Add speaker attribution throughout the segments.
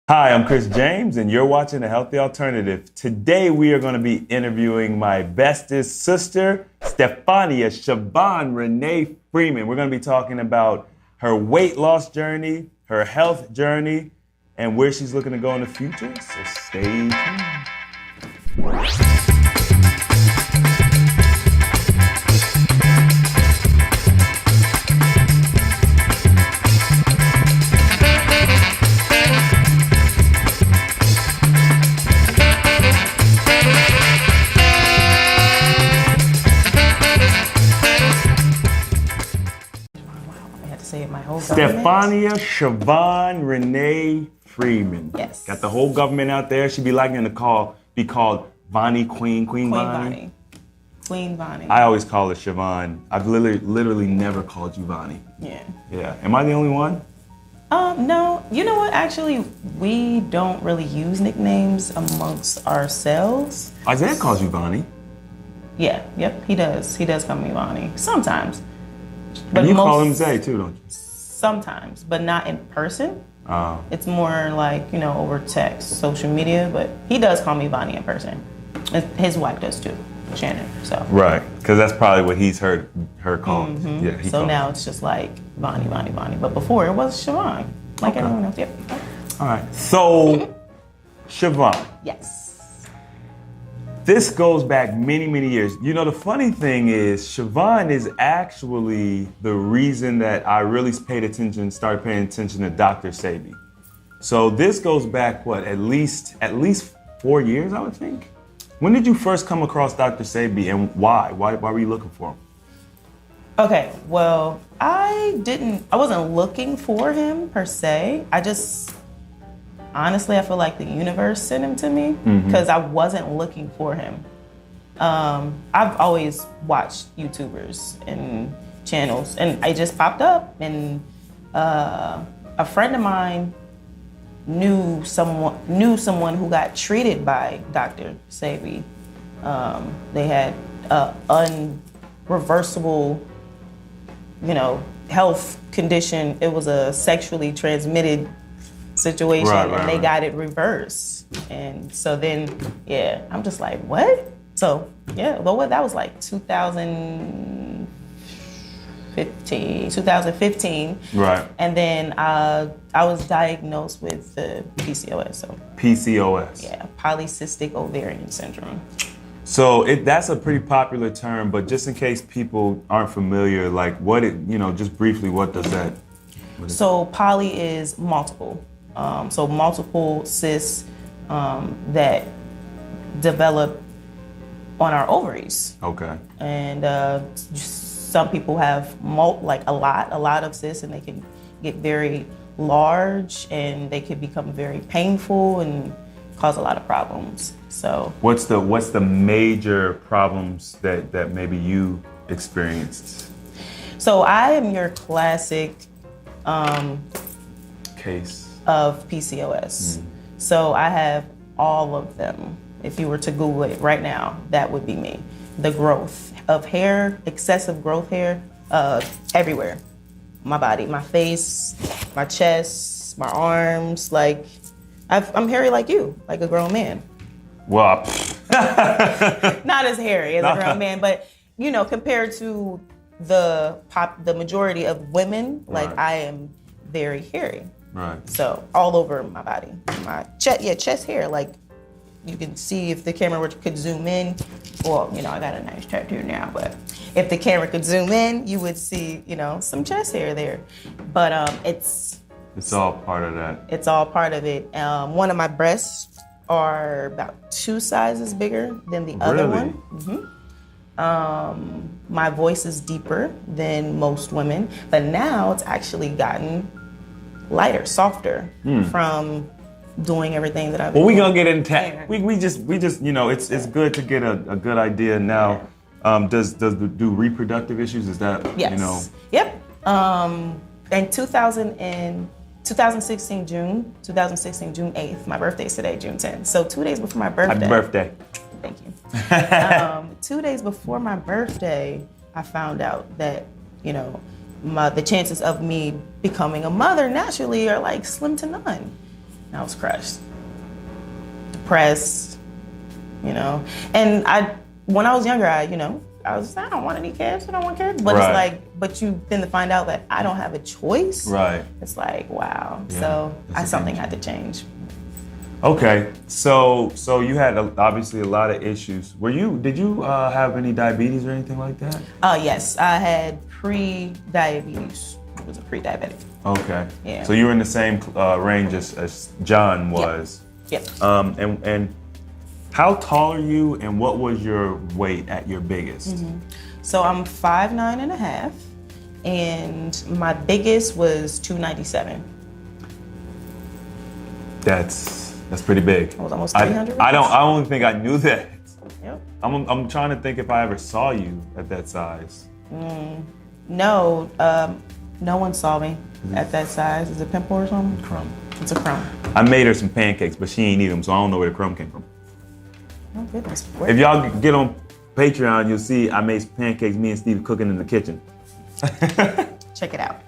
Speaker 1: Hi, I'm Chris James, and you're watching The Healthy Alternative. Today, we are going to be interviewing my bestest sister, Stephania Siobhan Renee Freeman. We're going to be talking about her weight loss journey, her health journey, and where she's looking to go in the future. So stay tuned.
Speaker 2: Say it, my whole
Speaker 1: Stephania Siobhan Renee Freeman.
Speaker 2: Yes.
Speaker 1: Got the whole government out there. She'd be liking to be called Bonnie Queen Bonnie.
Speaker 2: Queen Bonnie.
Speaker 1: I always call her Siobhan. I've literally never called you Bonnie.
Speaker 2: Yeah.
Speaker 1: Yeah. Am I the only one?
Speaker 2: No. You know what? Actually, we don't really use nicknames amongst ourselves.
Speaker 1: Isaiah calls you Bonnie.
Speaker 2: Yeah. Yep. He does. He does call me Bonnie sometimes.
Speaker 1: But you call him Zay too, don't you?
Speaker 2: Sometimes, but not in person.
Speaker 1: Oh.
Speaker 2: It's more like, over text, social media, but he does call me Bonnie in person. And his wife does too, Shannon, so.
Speaker 1: Right, because that's probably what he's heard her call.
Speaker 2: Mm-hmm.
Speaker 1: Yeah,
Speaker 2: so now it's just like Bonnie. But before it was Siobhan, like everyone else. Yep.
Speaker 1: All right, so Siobhan.
Speaker 2: Yes.
Speaker 1: This goes back many, many years. The funny thing is, Siobhan is actually the reason that I really started paying attention to Dr. Sebi. So this goes back, at least 4 years, I would think? When did you first come across Dr. Sebi and why? Why were you looking for him?
Speaker 2: Okay, well, I wasn't looking for him per se. Honestly, I feel like the universe sent him to me because I wasn't looking for him. I've always watched YouTubers and channels, and it just popped up. And a friend of mine knew someone who got treated by Dr. Sebi. They had unreversible, health condition. It was a sexually transmitted situation, and they got it reversed. And so then, I'm just like, what? So, that was like 2015.
Speaker 1: Right.
Speaker 2: And then I was diagnosed with the PCOS. So
Speaker 1: PCOS.
Speaker 2: Yeah, polycystic ovarian syndrome.
Speaker 1: So that's a pretty popular term, but just in case people aren't familiar, just briefly, what does that?
Speaker 2: So poly is multiple. So multiple cysts that develop on our ovaries.
Speaker 1: Okay.
Speaker 2: And some people have a lot of cysts, and they can get very large, and they can become very painful and cause a lot of problems. So
Speaker 1: what's the major problems that maybe you experienced?
Speaker 2: So I am your classic
Speaker 1: case of
Speaker 2: PCOS. So I have all of them. If you were to Google it right now, that would be me. The growth of hair, excessive growth hair, everywhere. My body, my face, my chest, my arms, I'm hairy like you, like a grown man.
Speaker 1: Well,
Speaker 2: not as hairy as a grown man, but compared to the majority of women,
Speaker 1: right.
Speaker 2: I am very hairy.
Speaker 1: Right.
Speaker 2: So all over my body, my chest hair, you can see if the camera could zoom in. Well, I got a nice tattoo now, but if the camera could zoom in, you would see, some chest hair there. But it's
Speaker 1: all part of that.
Speaker 2: It's all part of it. One of my breasts are about 2 sizes bigger than the other one. Mm-hmm. My voice is deeper than most women, but now it's actually gotten lighter, softer from doing everything that I've been doing.
Speaker 1: We're gonna get into we just it's good to get a good idea now. Yeah. Do reproductive issues, is that
Speaker 2: Yes. Yep. In 2016 June 8th, my birthday's today, June 10th. So 2 days before my birthday.
Speaker 1: Happy birthday.
Speaker 2: Thank you. 2 days before my birthday, I found out that, the chances of me becoming a mother naturally are slim to none. I was crushed, depressed, you know. And when I was younger, I don't want any kids. I don't want kids. But
Speaker 1: Right.
Speaker 2: it's like, but you then to find out that I don't have a choice.
Speaker 1: Right.
Speaker 2: It's like, wow.
Speaker 1: Yeah,
Speaker 2: So
Speaker 1: that's a
Speaker 2: something
Speaker 1: game
Speaker 2: had to change.
Speaker 1: Okay, so you had obviously a lot of issues. Did you have any diabetes or anything like that?
Speaker 2: Yes, I had pre-diabetes. I was a pre-diabetic.
Speaker 1: Okay.
Speaker 2: Yeah.
Speaker 1: So you were in the same range as John was.
Speaker 2: Yep.
Speaker 1: And how tall are you, and what was your weight at your biggest?
Speaker 2: So I'm 5'9.5", and my biggest was 297.
Speaker 1: That's pretty big.
Speaker 2: I was almost 300.
Speaker 1: I don't think I knew that.
Speaker 2: Yep.
Speaker 1: I'm trying to think if I ever saw you at that size.
Speaker 2: No, no one saw me at that size. Is it pimple or something?
Speaker 1: Crumb.
Speaker 2: It's a crumb.
Speaker 1: I made her some pancakes, but she ain't eat them, so I don't know where the crumb came from.
Speaker 2: Oh goodness.
Speaker 1: If y'all get on Patreon, you'll see I made some pancakes, me and Steve cooking in the kitchen.
Speaker 2: Check it out.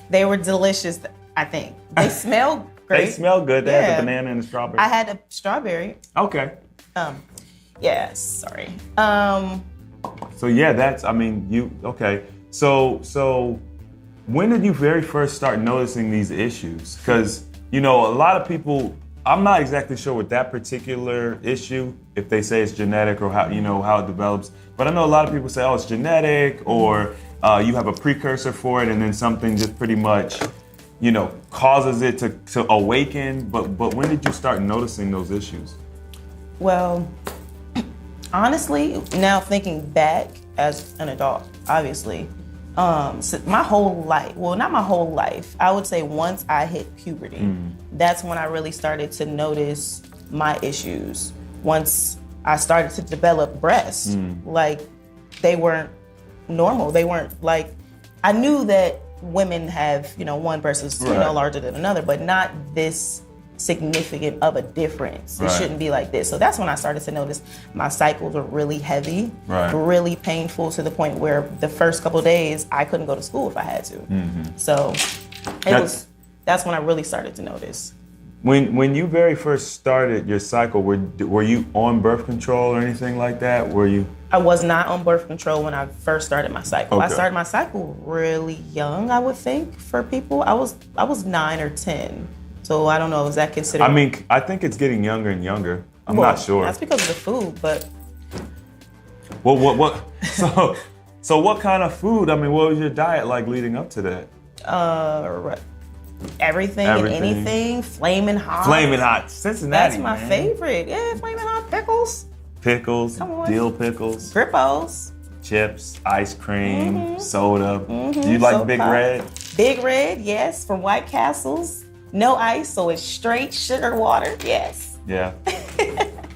Speaker 2: They were delicious, I think. They smell great.
Speaker 1: They smell good. They had
Speaker 2: Yeah.
Speaker 1: the banana and the strawberry.
Speaker 2: I had a strawberry.
Speaker 1: Okay.
Speaker 2: Yeah, sorry.
Speaker 1: So yeah, okay. So when did you very first start noticing these issues? Because, a lot of people, I'm not exactly sure with that particular issue, if they say it's genetic or how it develops. But I know a lot of people say, oh, it's genetic, or you have a precursor for it, and then something just pretty much, causes it to awaken. But when did you start noticing those issues?
Speaker 2: Well, honestly, now thinking back as an adult, obviously, so my whole life, well, not my whole life, I would say once I hit puberty, that's when I really started to notice my issues. Once I started to develop breasts, like they weren't normal. They weren't like, I knew that women have, one breast is, larger than another, but not this significant of a difference. It shouldn't be like this. So that's when I started to notice my cycles were really heavy, really painful, to the point where the first couple of days I couldn't go to school if I had to. So that's when I really started to notice.
Speaker 1: When you very first started your cycle, were you on birth control or anything like that? Were you?
Speaker 2: I was not on birth control when I first started my cycle.
Speaker 1: Okay.
Speaker 2: I started my cycle really young, I would think, for people. I was 9 or 10. So I don't know, is that considered?
Speaker 1: I think it's getting younger and younger. I'm not sure.
Speaker 2: That's because of the food, but.
Speaker 1: Well, what? So what kind of food? What was your diet like leading up to that?
Speaker 2: Everything and anything, flaming hot.
Speaker 1: Flaming hot, Cincinnati.
Speaker 2: That's my favorite. Yeah, flaming hot pickles.
Speaker 1: Pickles,
Speaker 2: Come on.
Speaker 1: dill pickles,
Speaker 2: Grippos.
Speaker 1: chips, ice cream, soda. Do you like
Speaker 2: Soda
Speaker 1: Big
Speaker 2: pop.
Speaker 1: Red?
Speaker 2: Big Red, yes, from White Castles. No ice, so it's straight sugar water. Yes.
Speaker 1: Yeah.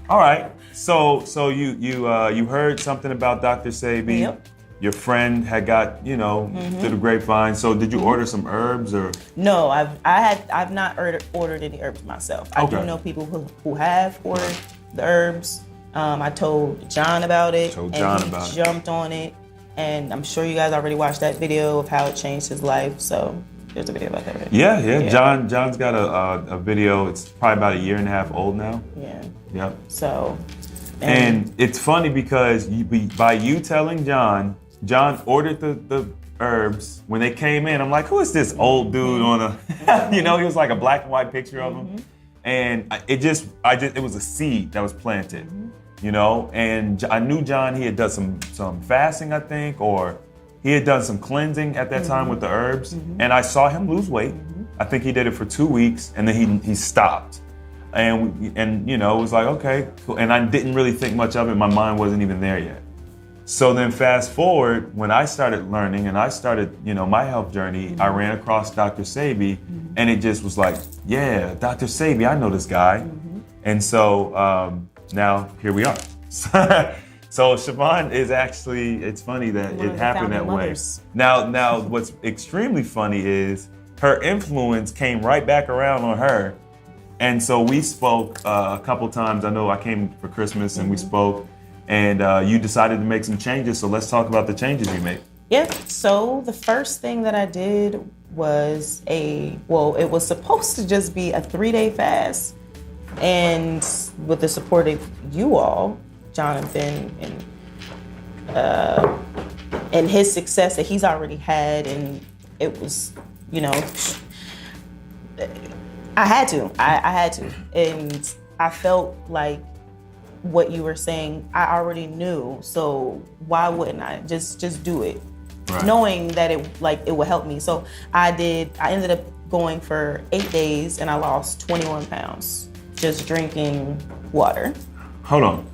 Speaker 1: All right. So you heard something about Dr. Sebi.
Speaker 2: Yep.
Speaker 1: Your friend had got through the grapevine. So did you order some herbs or?
Speaker 2: No, I've not ordered any herbs myself. I do know people who have ordered the herbs. I told John about it, and he jumped on it. And I'm sure you guys already watched that video of how it changed his life. So there's a video about that, right?
Speaker 1: Yeah. John's got a video. It's probably about 1.5 years old now.
Speaker 2: Yeah.
Speaker 1: Yep.
Speaker 2: So.
Speaker 1: And it's funny because by you telling John ordered the herbs. When they came in, I'm like, who is this old dude on a, he was like a black and white picture of him. And it was a seed that was planted, and I knew John, he had done some fasting, I think, or he had done some cleansing at that time with the herbs. And I saw him lose weight. I think he did it for 2 weeks, and then he stopped. And it was like, okay, cool. And I didn't really think much of it. My mind wasn't even there yet. So then fast forward, when I started learning and I started, my health journey, I ran across Dr. Sebi, and it just was like, yeah, Dr. Sebi, I know this guy. And so now here we are. So Siobhan is actually, it's funny that it happened that way. Now what's extremely funny is her influence came right back around on her. And so we spoke a couple times. I know I came for Christmas and we spoke. And you decided to make some changes, so let's talk about the changes you made.
Speaker 2: Yeah, so the first thing that I did was it was supposed to just be a 3-day fast. And with the support of you all, Jonathan, and his success that he's already had, and it was, I had to, and I felt like what you were saying, I already knew, so why wouldn't I just do it, right, knowing that it would help me. So I ended up going for 8 days, and I lost 21 pounds just drinking water.
Speaker 1: Hold on.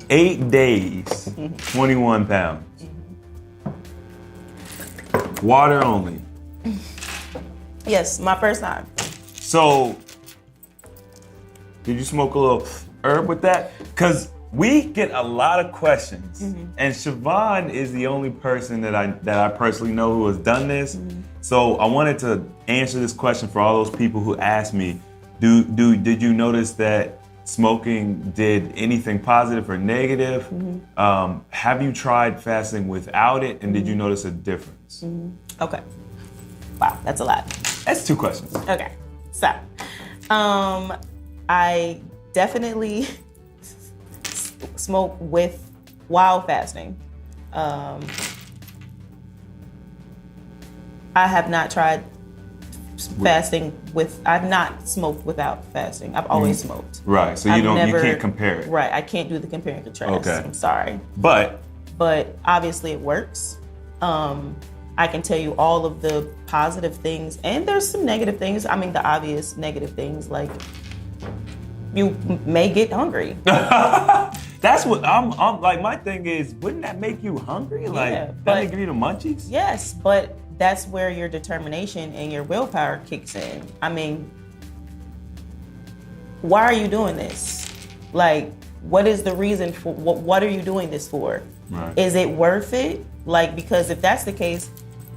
Speaker 1: 8 days, 21 pounds. Water only.
Speaker 2: Yes, my first time.
Speaker 1: So, did you smoke a little herb with that? Because we get a lot of questions, and Siobhan is the only person that I personally know who has done this. So I wanted to answer this question for all those people who asked me, did you notice that smoking did anything positive or negative? Have you tried fasting without it, and did you notice a difference?
Speaker 2: Okay. Wow, that's a lot.
Speaker 1: That's 2 questions.
Speaker 2: Okay, so I definitely smoke while fasting. I have not tried fasting I've not smoked without fasting. I've always smoked.
Speaker 1: Right, so you can't compare it.
Speaker 2: Right, I can't do the compare and contrast.
Speaker 1: Okay.
Speaker 2: I'm sorry.
Speaker 1: But
Speaker 2: obviously it works. I can tell you all of the positive things, and there's some negative things. I mean, the obvious negative things, like you may get hungry.
Speaker 1: That's what I'm like. My thing is, wouldn't that make you hungry? Like, that give you the munchies?
Speaker 2: Yes, but that's where your determination and your willpower kicks in. I mean, why are you doing this? Like, what is the reason for, what are you doing this for?
Speaker 1: Right.
Speaker 2: Is it worth it? Like, because if that's the case,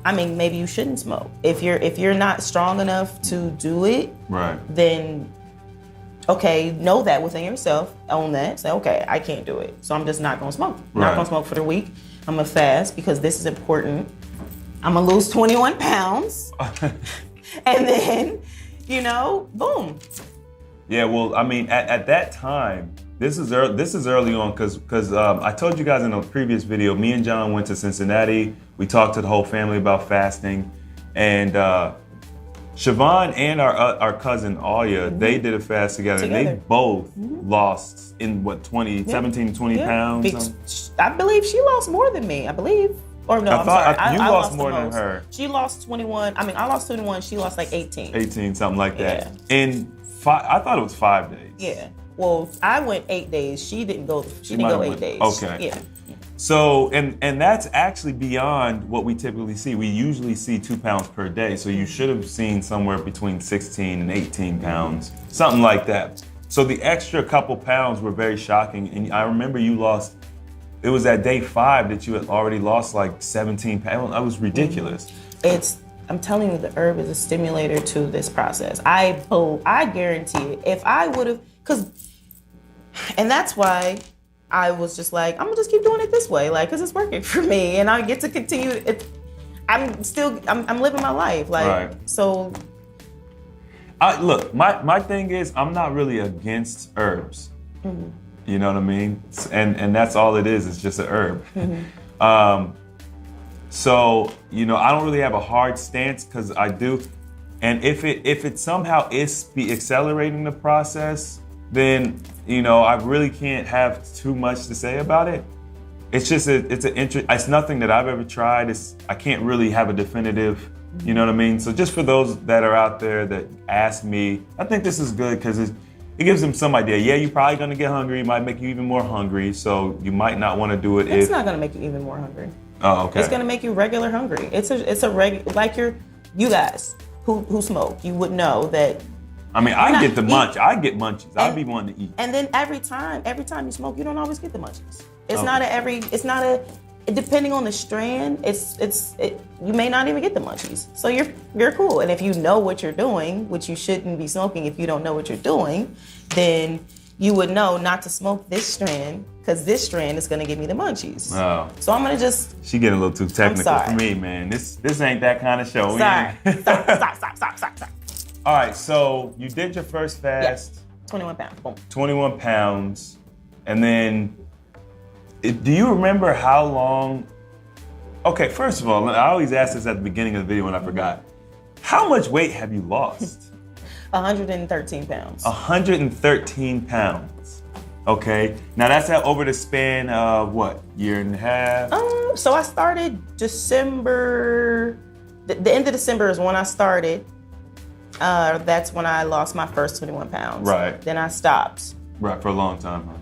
Speaker 2: I mean, maybe you shouldn't smoke. If you're not strong enough to do it,
Speaker 1: right, then
Speaker 2: okay, know that within yourself, own that, say, okay, I can't do it, so I'm just not gonna smoke. I'm not gonna smoke for the week. I'm gonna fast because this is important. I'm gonna lose 21 pounds. And then, boom.
Speaker 1: Yeah, well, I mean, at that time, this is early on because I told you guys in a previous video, me and John went to Cincinnati. We talked to the whole family about fasting, and Siobhan and our cousin Alia, they did a fast together. And they both lost in 17, 20 pounds.
Speaker 2: I believe she lost more than me. I believe. Or no, I'm sorry.
Speaker 1: You
Speaker 2: I
Speaker 1: lost more than her.
Speaker 2: She lost 21. I mean, I lost 21. She lost like 18.
Speaker 1: 18, something like that. And I thought it was 5 days.
Speaker 2: Yeah. Well, I went 8 days. She didn't go. She didn't go 8 days.
Speaker 1: Okay.
Speaker 2: Yeah.
Speaker 1: So, and that's actually beyond what we typically see. We usually see 2 pounds per day. So you should have seen somewhere between 16 and 18 pounds, something like that. So the extra couple pounds were very shocking. And I remember you lost, it was at day 5 that you had already lost like 17 pounds. That was ridiculous.
Speaker 2: I'm telling you, the herb is a stimulator to this process. I guarantee it. If I would have, and that's why I was just like, I'm gonna just keep doing it this way, like, cause it's working for me, and I get to continue it. I'm living my life, like, right. So.
Speaker 1: Look, my thing is, I'm not really against herbs. Mm-hmm. You know what I mean? And that's all it is. It's just an herb. Mm-hmm. So, I don't really have a hard stance because I do. And if it somehow is accelerating the process, then, I really can't have too much to say about it. It's just, it's nothing that I've ever tried. I can't really have a definitive, you know what I mean? So just for those that are out there that ask me, I think this is good because it gives them some idea. Yeah, you're probably gonna get hungry. It might make you even more hungry. So you might not want to do it.
Speaker 2: It's not gonna make you even more hungry.
Speaker 1: Oh, okay.
Speaker 2: It's gonna make you regular hungry. It's a regular, like you guys who smoke, you would know that.
Speaker 1: I mean, I get munchies. I'd be wanting to eat.
Speaker 2: And then every time you smoke, you don't always get the munchies. Depending on the strand, you may not even get the munchies. So you're cool. And if you know what you're doing, which you shouldn't be smoking if you don't know what you're doing, then you would know not to smoke this strand because this strand is going to give me the munchies.
Speaker 1: Oh.
Speaker 2: So I'm going to just...
Speaker 1: She getting a little too technical for me, man. This ain't that kind of show.
Speaker 2: Sorry. Stop.
Speaker 1: All right, so you did your first fast.
Speaker 2: Yes. 21 pounds. Boom.
Speaker 1: 21 pounds. And then, do you remember how long? Okay, first of all, I always ask this at the beginning of the video and I forgot. How much weight have you lost?
Speaker 2: 113 pounds.
Speaker 1: 113 pounds. Okay. Now that's over the span of what? Year and a half?
Speaker 2: So I started December. The end of December is when I started. That's when I lost my first 21 pounds.
Speaker 1: Right.
Speaker 2: Then I stopped.
Speaker 1: Right, for a long time, huh?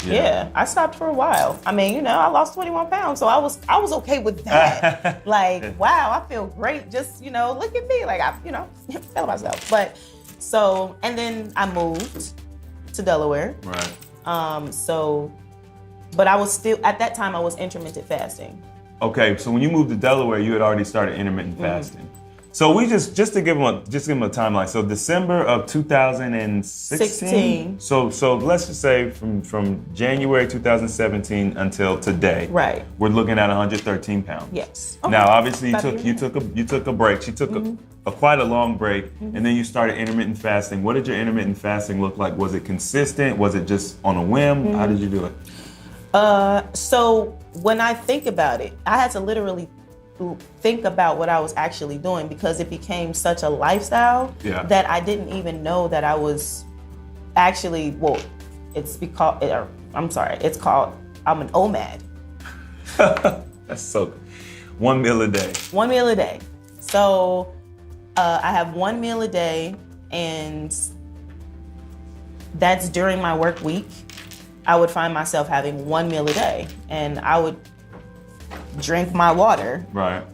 Speaker 2: Yeah, I stopped for a while. I mean, I lost 21 pounds, so I was okay with that. Like, wow, I feel great. Just, look at me. Like, I, feel myself. But so, and then I moved to Delaware.
Speaker 1: Right.
Speaker 2: But I was still, at that time, I was intermittent fasting.
Speaker 1: Okay, so when you moved to Delaware, you had already started intermittent fasting. So we just to give them a timeline. So December of 2016. So let's just say from January 2017 until today.
Speaker 2: Right.
Speaker 1: We're looking at 113 pounds.
Speaker 2: Yes.
Speaker 1: Okay. Now obviously you took a break. She took quite a long break, and then you started intermittent fasting. What did your intermittent fasting look like? Was it consistent? Was it just on a whim? How did you do it?
Speaker 2: So when I think about it, I had to literally think about what I was actually doing because it became such a lifestyle that I didn't even know that I was actually, it's called I'm an OMAD.
Speaker 1: That's so good. 1 meal a day.
Speaker 2: 1 meal a day. So I have 1 meal a day, and that's during my work week. I would find myself having 1 meal a day, and I would drink my water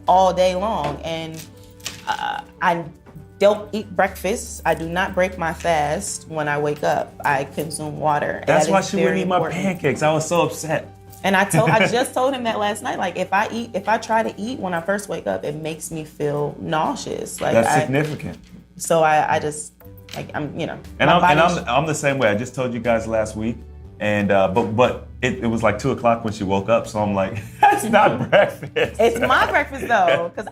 Speaker 2: all day long, and I don't eat breakfast. I do not break my fast when I wake up. I consume water.
Speaker 1: That's why she wouldn't eat my pancakes. I was so upset.
Speaker 2: And I just told him that last night. Like, if I try to eat when I first wake up, it makes me feel nauseous. Like,
Speaker 1: that's significant.
Speaker 2: So I just, like, I'm.
Speaker 1: And I'm the same way. I just told you guys last week. And but it was like 2:00 when she woke up, so I'm like, that's not breakfast.
Speaker 2: It's my breakfast though, because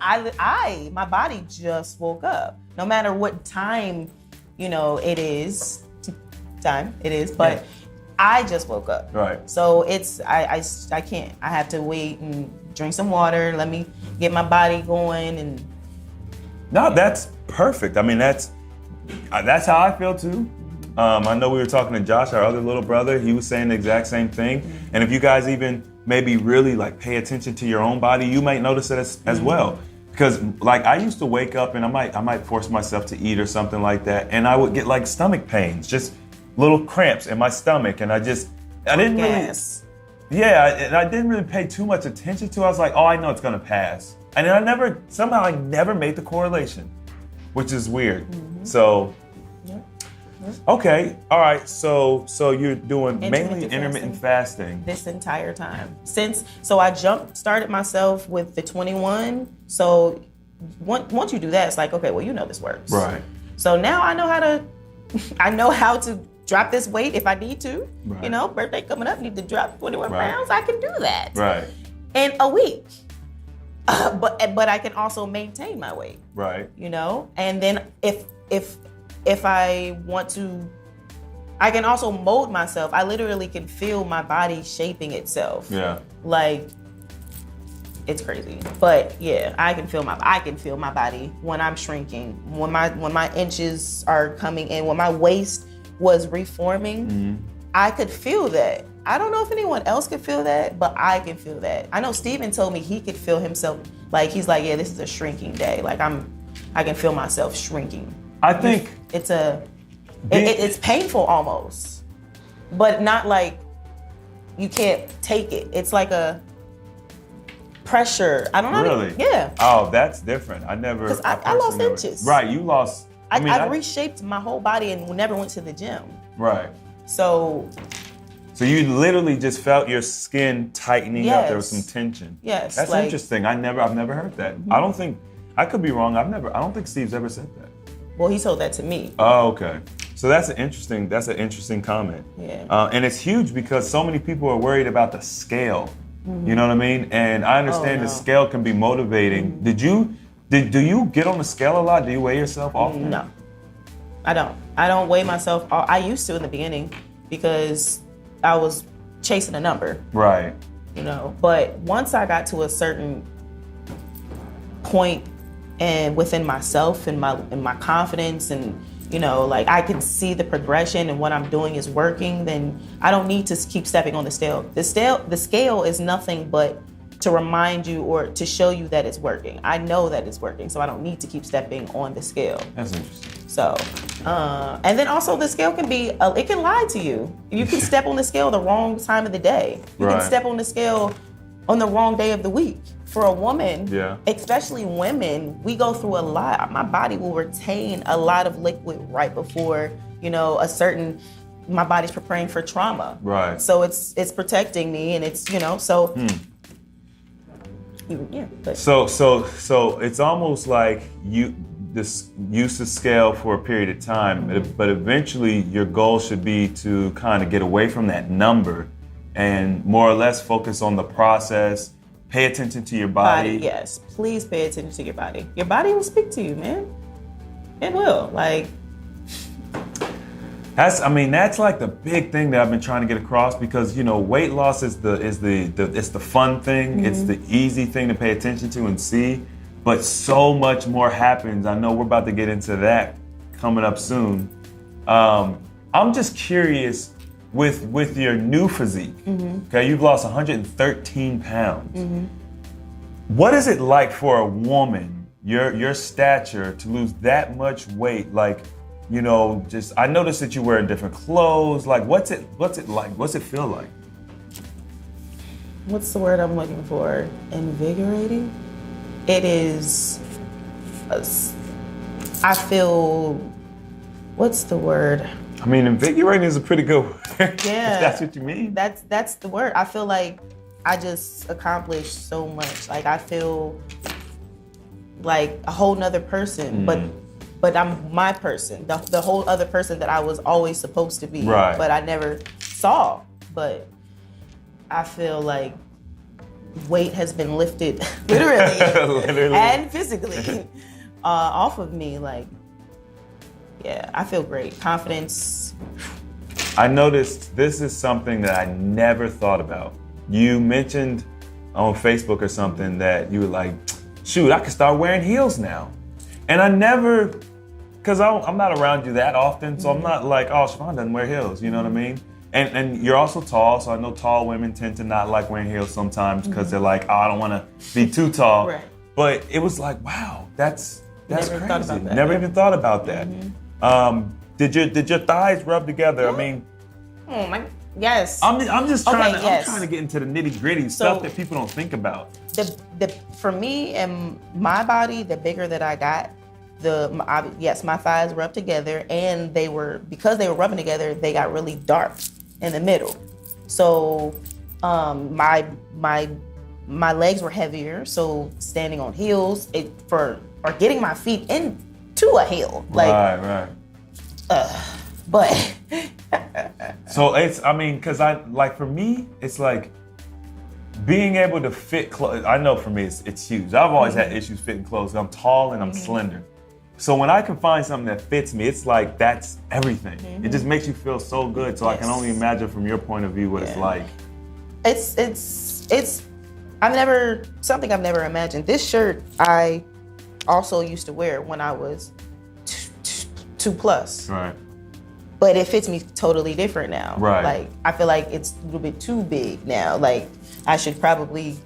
Speaker 2: my body just woke up. No matter what time, it is, but I just woke up.
Speaker 1: Right.
Speaker 2: So it's I can't. I have to wait and drink some water. Let me get my body going. And
Speaker 1: no, that's perfect. I mean, that's how I feel too. I know we were talking to Josh, our other little brother. He was saying the exact same thing. And if you guys even maybe really like pay attention to your own body, you might notice it as well. Because like I used to wake up and I might force myself to eat or something like that, and I would get like stomach pains, just little cramps in my stomach, and I didn't really pay too much attention to it. I was like, oh, I know it's gonna pass, and then I never made the correlation, which is weird. So. Okay, all right, so you're doing mainly intermittent fasting.
Speaker 2: This entire time. So I started myself with the 21. So once you do that, it's like, okay, well, this works.
Speaker 1: Right.
Speaker 2: So now I know how to drop this weight if I need to. Right. Birthday coming up, need to drop 21 pounds, I can do that.
Speaker 1: Right.
Speaker 2: In a week. But I can also maintain my weight.
Speaker 1: Right.
Speaker 2: And then if I want to, I can also mold myself. I literally can feel my body shaping itself.
Speaker 1: Yeah.
Speaker 2: Like, it's crazy. But yeah, I can feel my body when I'm shrinking, when my inches are coming in, when my waist was reforming. I could feel that. I don't know if anyone else could feel that, but I can feel that. I know Steven told me he could feel himself, like, he's like, yeah, this is a shrinking day. Like, I can feel myself shrinking.
Speaker 1: I think
Speaker 2: it's painful almost, but not like you can't take it. It's like a pressure. I don't know.
Speaker 1: Really?
Speaker 2: Yeah.
Speaker 1: Oh, that's different. I
Speaker 2: lost inches.
Speaker 1: Right, you lost.
Speaker 2: I reshaped my whole body and never went to the gym.
Speaker 1: Right.
Speaker 2: So
Speaker 1: you literally just felt your skin tightening up. There was some tension.
Speaker 2: Yes.
Speaker 1: That's interesting. I've never heard that. I could be wrong. I don't think Steve's ever said that.
Speaker 2: Well, he told that to me.
Speaker 1: Oh, okay. So that's an interesting comment.
Speaker 2: Yeah.
Speaker 1: And it's huge because so many people are worried about the scale. You know what I mean? And I understand the scale can be motivating. Do you get on the scale a lot? Do you weigh yourself often?
Speaker 2: No, I don't. I don't weigh myself. I used to in the beginning because I was chasing a number.
Speaker 1: Right.
Speaker 2: You know, but once I got to a certain point and within myself and my confidence and, you know, like I can see the progression and what I'm doing is working, then I don't need to keep stepping on the scale. The scale is nothing but to remind you or to show you that it's working. I know that it's working, so I don't need to keep stepping on the scale.
Speaker 1: That's interesting.
Speaker 2: So, and then also the scale can be, it can lie to you. You can step on the scale the wrong time of the day. You can step on the scale on the wrong day of the week. For a woman, especially women, we go through a lot. My body will retain a lot of liquid right before, you know, my body's preparing for trauma.
Speaker 1: Right.
Speaker 2: So it's protecting me and it's, you know, so. Yeah. But.
Speaker 1: So it's almost like you use the scale for a period of time, but eventually your goal should be to kind of get away from that number and more or less focus on the process. Pay attention to your body.
Speaker 2: Yes, please pay attention to your body. Your body will speak to you, man. It will. Like.
Speaker 1: That's like the big thing that I've been trying to get across because, you know, weight loss is the fun thing. It's the easy thing to pay attention to and see, but so much more happens. I know we're about to get into that coming up soon. I'm just curious with your new physique. Okay, you've lost 113 pounds. What is it like for a woman, your stature, to lose that much weight? Like, you know, just I noticed that you wear different clothes. Like, what's it like? What's it feel like?
Speaker 2: What's the word I'm looking for? Invigorating? It is. I feel. What's the word?
Speaker 1: I mean, invigorating is a pretty good word.
Speaker 2: Yeah.
Speaker 1: If that's what you mean.
Speaker 2: That's the word. I feel like I just accomplished so much. Like I feel like a whole nother person, but I'm my person, the whole other person that I was always supposed to be, but I never saw. But I feel like weight has been lifted, literally, and physically, off of me. Like, yeah, I feel great. Confidence.
Speaker 1: I noticed this is something that I never thought about. You mentioned on Facebook or something that you were like, shoot, I could start wearing heels now. And I never, because I'm not around you that often, so I'm not like, oh, Siobhan doesn't wear heels, you know what I mean? And you're also tall, so I know tall women tend to not like wearing heels sometimes because they're like, oh, I don't want to be too tall.
Speaker 2: Right.
Speaker 1: But it was like, wow, that's
Speaker 2: Never
Speaker 1: crazy.
Speaker 2: thought about that.
Speaker 1: Never even thought about that. Did your thighs rub together? I mean,
Speaker 2: yes.
Speaker 1: I'm just trying to
Speaker 2: yes.
Speaker 1: I'm trying to get into the nitty gritty stuff that people don't think about.
Speaker 2: For me and my body, the bigger that I got, my thighs rubbed together, and because they were rubbing together, they got really dark in the middle. So my legs were heavier. So standing on heels or getting my feet into a heel, like
Speaker 1: right.
Speaker 2: But
Speaker 1: so because for me, it's like being able to fit clothes. I know for me, it's huge. I've always had issues fitting clothes. I'm tall and I'm slender. So when I can find something that fits me, it's like that's everything. It just makes you feel so good. So I can only imagine from your point of view what it's like.
Speaker 2: It's something I've never imagined. This shirt I also used to wear when I was 2+.
Speaker 1: Right.
Speaker 2: But it fits me totally different now.
Speaker 1: Right.
Speaker 2: Like I feel like it's a little bit too big now. Like I should probably,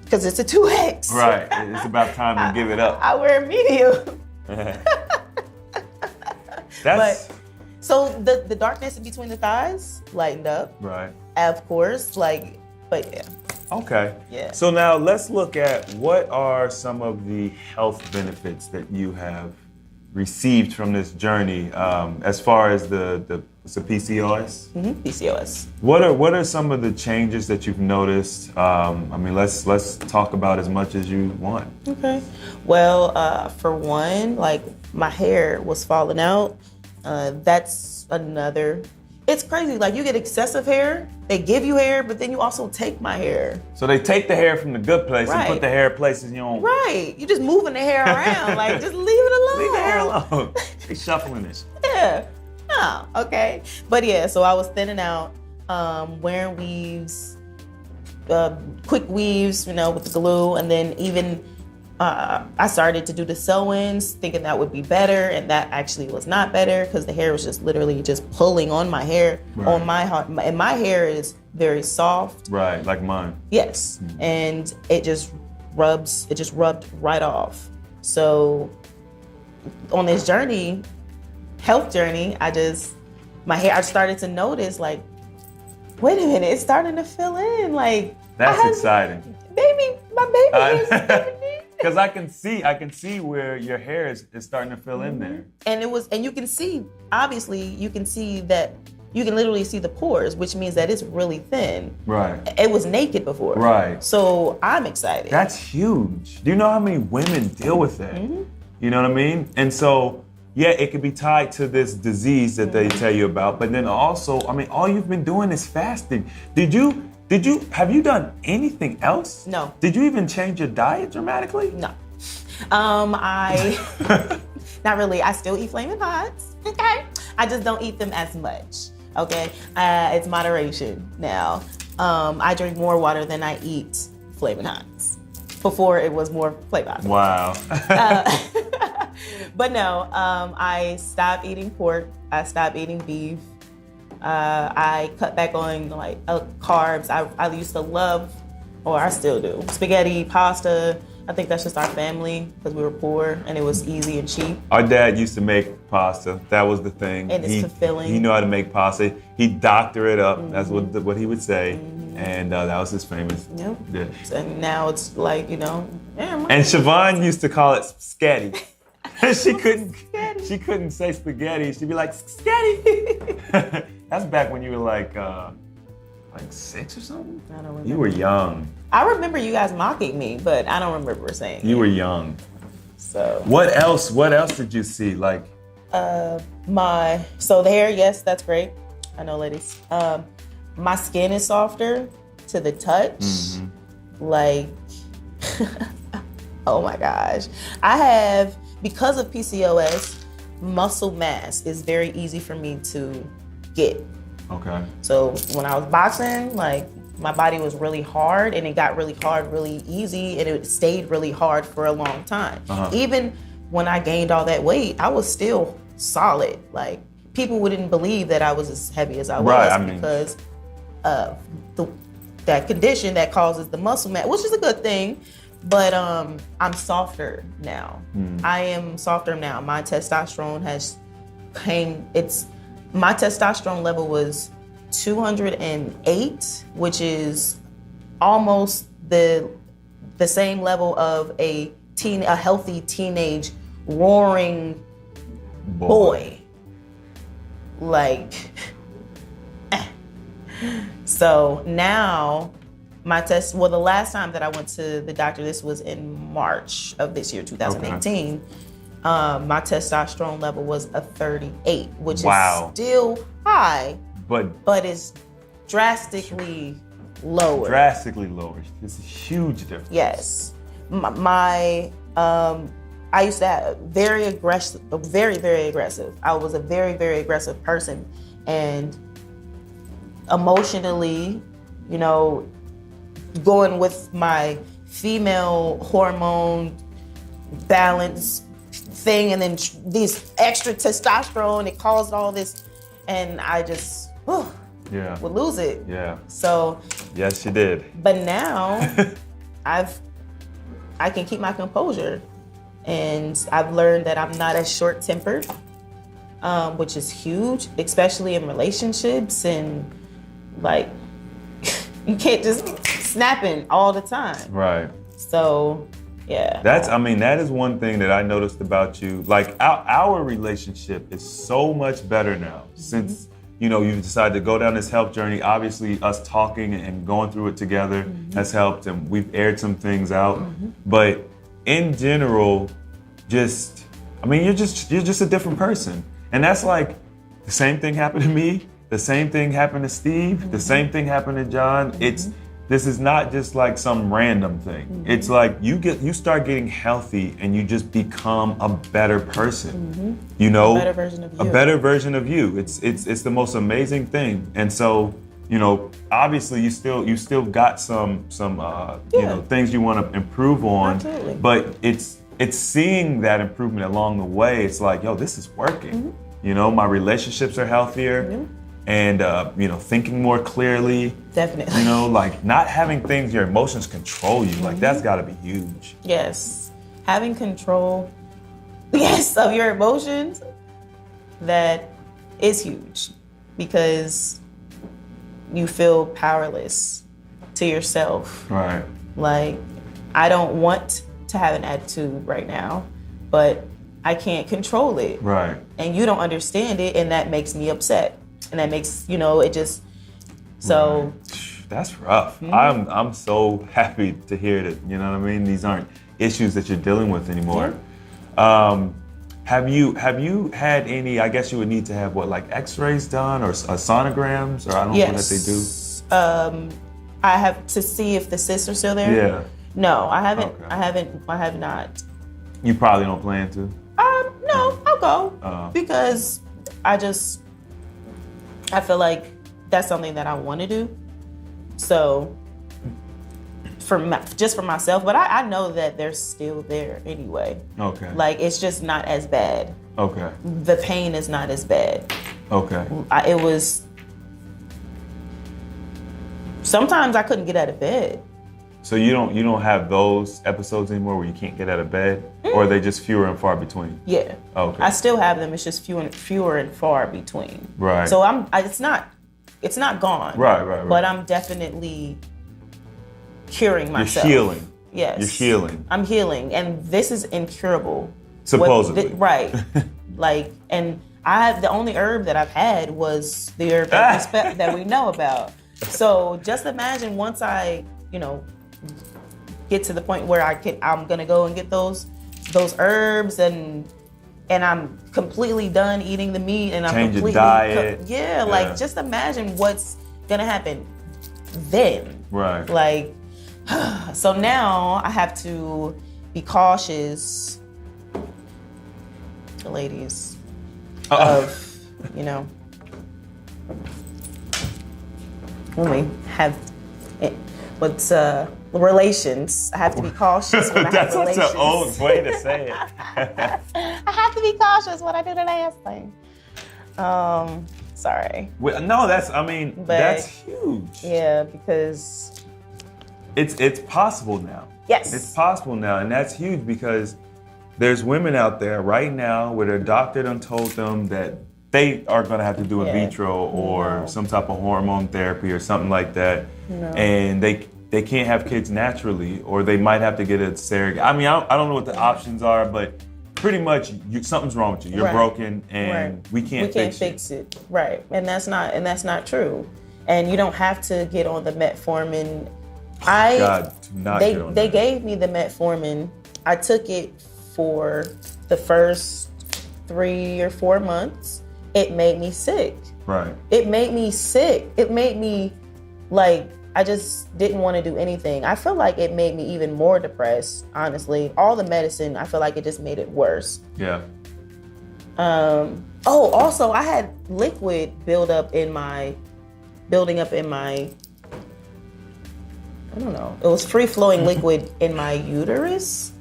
Speaker 2: because it's a 2X.
Speaker 1: Right. It's about time to give it up.
Speaker 2: I wear a medium. So the darkness in between the thighs lightened up.
Speaker 1: Right.
Speaker 2: Of course, but yeah.
Speaker 1: Okay.
Speaker 2: Yeah.
Speaker 1: So now let's look at what are some of the health benefits that you have received from this journey, as far as the PCOS?
Speaker 2: PCOS.
Speaker 1: What are some of the changes that you've noticed? Let's talk about as much as you want.
Speaker 2: Okay. Well, for one, like my hair was falling out. That's that's another. It's crazy. Like, you get excessive hair, they give you hair, but then you also take my hair.
Speaker 1: So they take the hair from the good place and put the hair places you don't.
Speaker 2: Right. You just moving the hair around. Like, just leave it alone.
Speaker 1: Leave the hair alone. They shuffling it.
Speaker 2: Yeah. Oh, okay. But yeah, so I was thinning out, wearing weaves, quick weaves, with the glue, and then even I started to do the sew-ins, thinking that would be better, and that actually was not better because the hair was just literally just pulling on my hair, on my heart, and my hair is very soft.
Speaker 1: Right, like mine.
Speaker 2: Yes, and it just rubbed right off. So on this journey, health journey, I started to notice, like, wait a minute, it's starting to fill in, like.
Speaker 1: That's exciting.
Speaker 2: My baby is.
Speaker 1: Because I can see where your hair is starting to fill in there.
Speaker 2: And you can see, obviously, you can literally see the pores, which means that it's really thin.
Speaker 1: Right.
Speaker 2: It was naked before.
Speaker 1: Right.
Speaker 2: So I'm excited.
Speaker 1: That's huge. Do you know how many women deal with that? Mm-hmm. You know what I mean? And so, yeah, it could be tied to this disease that they tell you about, but then also, all you've been doing is fasting. Have you done anything else?
Speaker 2: No.
Speaker 1: Did you even change your diet dramatically?
Speaker 2: No. Not really. I still eat Flamin' Hots. Okay. I just don't eat them as much. Okay. It's moderation now. I drink more water than I eat Flamin' Hots. Before it was more Flamin' Hots.
Speaker 1: Wow.
Speaker 2: But no, I stopped eating pork. I stopped eating beef. I cut back on carbs. I used to love, or I still do, spaghetti, pasta. I think that's just our family because we were poor and it was easy and cheap.
Speaker 1: Our dad used to make pasta. That was the thing.
Speaker 2: And it's fulfilling.
Speaker 1: He knew how to make pasta. He'd doctor it up. Mm-hmm. That's what he would say. Mm-hmm. And that was his famous dish.
Speaker 2: And now it's like, And
Speaker 1: Siobhan used to call it scatty. She couldn't say spaghetti. She'd be like, scatty. That's back when you were like 6 or something?
Speaker 2: I don't remember.
Speaker 1: You were young.
Speaker 2: I remember you guys mocking me, but I don't remember saying
Speaker 1: You were young.
Speaker 2: So.
Speaker 1: What else did you see?
Speaker 2: So the hair, yes, that's great. I know, ladies. My skin is softer to the touch. Mm-hmm. Oh my gosh. I have, because of PCOS, muscle mass is very easy for me to get.
Speaker 1: Okay.
Speaker 2: So when I was boxing, my body was really hard and it got really hard really easy and it stayed really hard for a long time. Uh-huh. Even when I gained all that weight, I was still solid. People wouldn't believe that I was as heavy as I was because of that condition that causes the muscle mass, which is a good thing. But I'm softer now. I am softer now. My testosterone my testosterone level was 208, which is almost the same level of a healthy teenage roaring boy. So now the last time that I went to the doctor, this was in March of this year, 2018. Okay. My testosterone level was a 38, which is still high, but it's drastically lower.
Speaker 1: Drastically lower. It's a huge difference.
Speaker 2: Yes. I used to have very, very aggressive. I was a very, very aggressive person, and emotionally, going with my female hormone balance thing, and then these extra testosterone, it caused all this, and I just would lose it.
Speaker 1: Yeah.
Speaker 2: So
Speaker 1: yes, you did.
Speaker 2: But now I can keep my composure, and I've learned that I'm not as short-tempered, which is huge, especially in relationships, and you can't just be snapping all the time.
Speaker 1: Right.
Speaker 2: So, yeah.
Speaker 1: That is one thing that I noticed about you. Our relationship is so much better now since, you've decided to go down this health journey. Obviously, us talking and going through it together has helped, and we've aired some things out. But in general, you're just a different person. And that's the same thing happened to me. The same thing happened to Steve. The same thing happened to John. This is not just like some random thing. It's like you start getting healthy and you just become a better person. You know,
Speaker 2: a better version of you.
Speaker 1: A better version of you. It's the most amazing thing. And so, you know, obviously you still got some you know, things you want to improve on.
Speaker 2: Absolutely.
Speaker 1: But it's seeing that improvement along the way. It's like, yo, this is working. You know, my relationships are healthier. And, you know, thinking more clearly.
Speaker 2: Definitely.
Speaker 1: You know, like not having your emotions control you. Like that's gotta be huge.
Speaker 2: Yes. Having control, of your emotions, that is huge because you feel powerless to yourself.
Speaker 1: Right.
Speaker 2: Like, I don't want to have an attitude right now, but I can't control it.
Speaker 1: Right.
Speaker 2: And you don't understand it, and that makes me upset. And that makes, you know, it just, so.
Speaker 1: Right. That's rough. I'm so happy to hear that, you know what I mean? These aren't issues that you're dealing with anymore. Have you had any, I guess you would need to have what, like x-rays done or sonograms, or I don't know what they do?
Speaker 2: I have to see if the cysts are still there.
Speaker 1: Yeah.
Speaker 2: No, I haven't,
Speaker 1: Okay.
Speaker 2: I have not.
Speaker 1: You probably don't plan to?
Speaker 2: No, I'll go because I feel like that's something that I want to do. So, just for myself, but I know that they're still there anyway.
Speaker 1: Okay.
Speaker 2: Like, it's just not as bad.
Speaker 1: Okay.
Speaker 2: The pain is not as bad.
Speaker 1: Okay.
Speaker 2: It was, sometimes I couldn't get out of bed.
Speaker 1: So you don't have those episodes anymore where you can't get out of bed, or are they just fewer and far between?
Speaker 2: Yeah.
Speaker 1: Okay.
Speaker 2: I still have them. It's just fewer and far between.
Speaker 1: Right.
Speaker 2: So it's not gone.
Speaker 1: Right.
Speaker 2: But I'm definitely curing myself.
Speaker 1: You're healing.
Speaker 2: Yes.
Speaker 1: You're healing.
Speaker 2: I'm healing, and this is incurable.
Speaker 1: Supposedly.
Speaker 2: Right. Like, and the only herb that I've had was the herb that we know about. So just imagine once I, you know, get to the point where I'm gonna go and get those herbs and I'm completely done eating the meat and I'm
Speaker 1: Change
Speaker 2: completely
Speaker 1: your diet.
Speaker 2: Like just imagine what's gonna happen then.
Speaker 1: Right.
Speaker 2: Like, so now I have to be cautious, ladies, of, you know, when we have relations. I have to be cautious when I have relations.
Speaker 1: That's such an old way to say it.
Speaker 2: I have to be cautious when I do the last thing. Sorry.
Speaker 1: Well, no, that's huge.
Speaker 2: Yeah, because
Speaker 1: it's possible now.
Speaker 2: Yes.
Speaker 1: It's possible now, and that's huge because there's women out there right now where their doctor done told them that they are going to have to do in vitro or some type of hormone therapy or something like that, and they can't have kids naturally, or they might have to get a surrogate. I mean, I don't know what the options are, but pretty much something's wrong with you. You're broken, and we can't fix
Speaker 2: it. Right, and that's not true. And you don't have to get on the metformin. They gave me the metformin. I took it for the first 3 or 4 months. It made me sick.
Speaker 1: Right.
Speaker 2: It made me sick. It made me like, I just didn't want to do anything. I feel like it made me even more depressed, honestly. All the medicine, I feel like it just made it worse.
Speaker 1: Yeah.
Speaker 2: Also I had liquid building up in my, I don't know. It was free flowing liquid in my uterus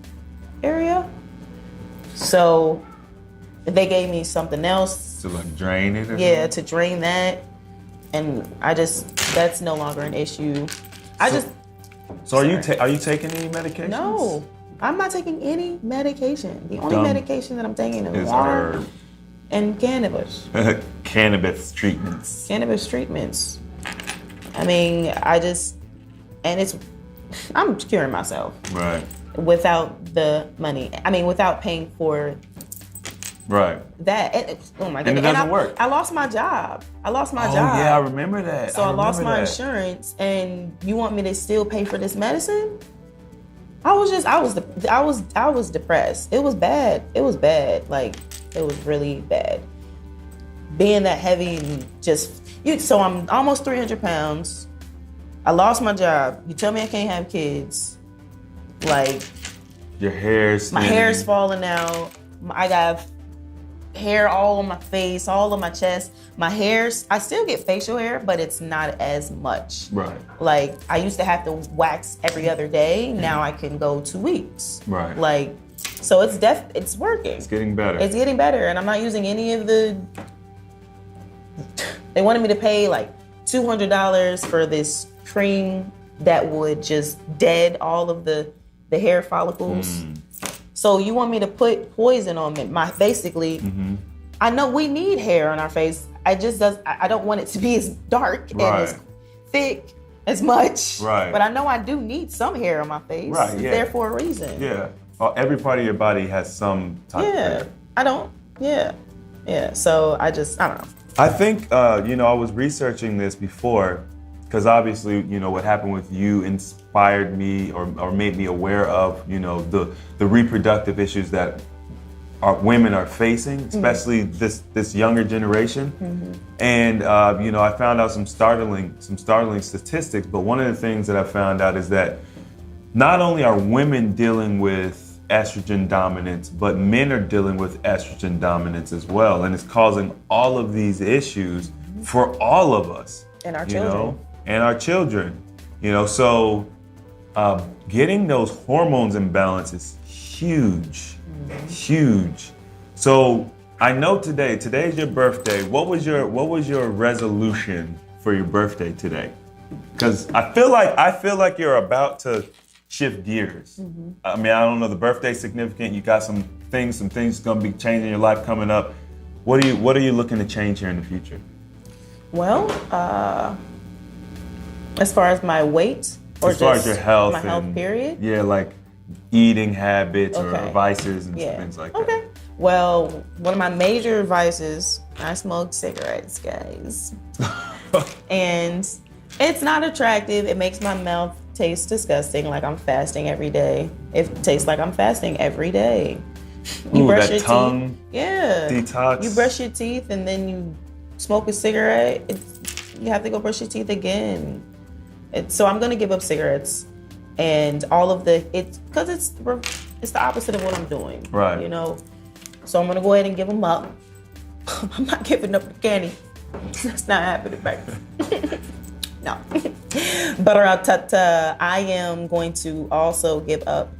Speaker 2: area. So they gave me something else.
Speaker 1: To like drain it?
Speaker 2: Yeah, to drain that. And that's no longer an issue.
Speaker 1: So are you taking any medications?
Speaker 2: No, I'm not taking any medication. The only medication that I'm taking is water and cannabis.
Speaker 1: Cannabis treatments.
Speaker 2: Cannabis treatments. I mean, I'm curing myself.
Speaker 1: Right.
Speaker 2: Without the money. I mean, without paying for that. Oh my God.
Speaker 1: And it doesn't work.
Speaker 2: I lost my job.
Speaker 1: Oh yeah, I remember that.
Speaker 2: So I lost my insurance, and you want me to still pay for this medicine? I was depressed. It was bad. Like, it was really bad. being that heavy and so I'm almost 300 pounds. I lost my job. You tell me I can't have kids. Like,
Speaker 1: your hair's
Speaker 2: my hair's falling out. I got hair all on my face, all on my chest. My hair's, I still get facial hair, but it's not as much.
Speaker 1: Right.
Speaker 2: Like, I used to have to wax every other day. Now I can go 2 weeks.
Speaker 1: Right.
Speaker 2: Like, so it's working.
Speaker 1: It's getting better.
Speaker 2: It's getting better, and I'm not using any of the. They wanted me to pay like $200 for this cream that would just dead all of the hair follicles. So you want me to put poison on me? Basically, I know we need hair on our face. I don't want it to be as dark and as thick as much.
Speaker 1: Right.
Speaker 2: But I know I do need some hair on my face.
Speaker 1: Right.
Speaker 2: It's
Speaker 1: Yeah.
Speaker 2: there for a reason.
Speaker 1: Yeah. Every part of your body has some type of hair.
Speaker 2: I don't. Yeah. So I don't know.
Speaker 1: I think, I was researching this before because obviously, what happened with you inspired me or made me aware of, the reproductive issues that women are facing, especially this younger generation. And, I found out some startling statistics, but one of the things that I found out is that not only are women dealing with estrogen dominance, but men are dealing with estrogen dominance as well. And it's causing all of these issues for all of us.
Speaker 2: And our children.
Speaker 1: And our children. So getting those hormones in balance is huge. Huge. So I know today's your birthday. What was your resolution for your birthday today? Because I feel like you're about to shift gears. I mean, I don't know, the birthday's significant. You got some things gonna be changing in your life coming up. What are you looking to change here in the future?
Speaker 2: Well, as far as my weight or
Speaker 1: as far
Speaker 2: just
Speaker 1: as your health
Speaker 2: my health period?
Speaker 1: Yeah, like eating habits or vices and things like that.
Speaker 2: Okay. Well, one of my major vices, I smoke cigarettes, guys. And it's not attractive. It makes my mouth taste disgusting, like I'm fasting every day. It tastes like I'm fasting every day. You brush your
Speaker 1: tongue
Speaker 2: teeth. Yeah.
Speaker 1: Detox.
Speaker 2: You brush your teeth and then you smoke a cigarette. You have to go brush your teeth again. So I'm gonna give up cigarettes and all of because it's the opposite of what I'm doing.
Speaker 1: Right.
Speaker 2: So I'm gonna go ahead and give them up. I'm not giving up the candy. That's not happening, baby. No. But I am going to also give up.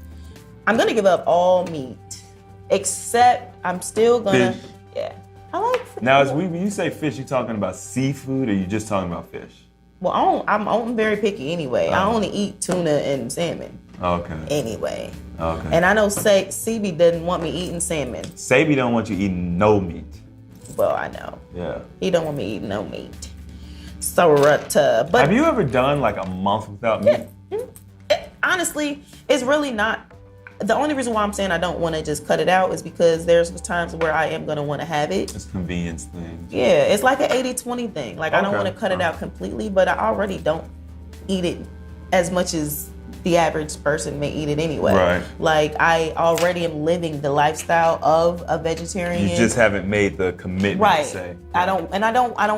Speaker 2: I'm gonna give up all meat, except I'm still gonna.
Speaker 1: Fish.
Speaker 2: Yeah. I like fish.
Speaker 1: Now, when you say fish, you talking about seafood, or you just talking about fish?
Speaker 2: Well, I'm very picky anyway. I only eat tuna and salmon.
Speaker 1: Okay.
Speaker 2: Anyway.
Speaker 1: Okay.
Speaker 2: And I know CB doesn't want me eating salmon.
Speaker 1: Sabi don't want you eating no meat.
Speaker 2: Well, I know.
Speaker 1: Yeah.
Speaker 2: He don't want me eating no meat. So, but
Speaker 1: have you ever done like a month without meat?
Speaker 2: Honestly, it's really not. The only reason why I'm saying I don't want to just cut it out is because there's times where I am going to want to have it.
Speaker 1: It's a convenience thing.
Speaker 2: Yeah, it's like an 80-20 thing. Like, I don't want to cut it out completely, but I already don't eat it as much as the average person may eat it anyway.
Speaker 1: Right.
Speaker 2: Like, I already am living the lifestyle of a vegetarian.
Speaker 1: You just haven't made the commitment
Speaker 2: right.
Speaker 1: to say.
Speaker 2: I don't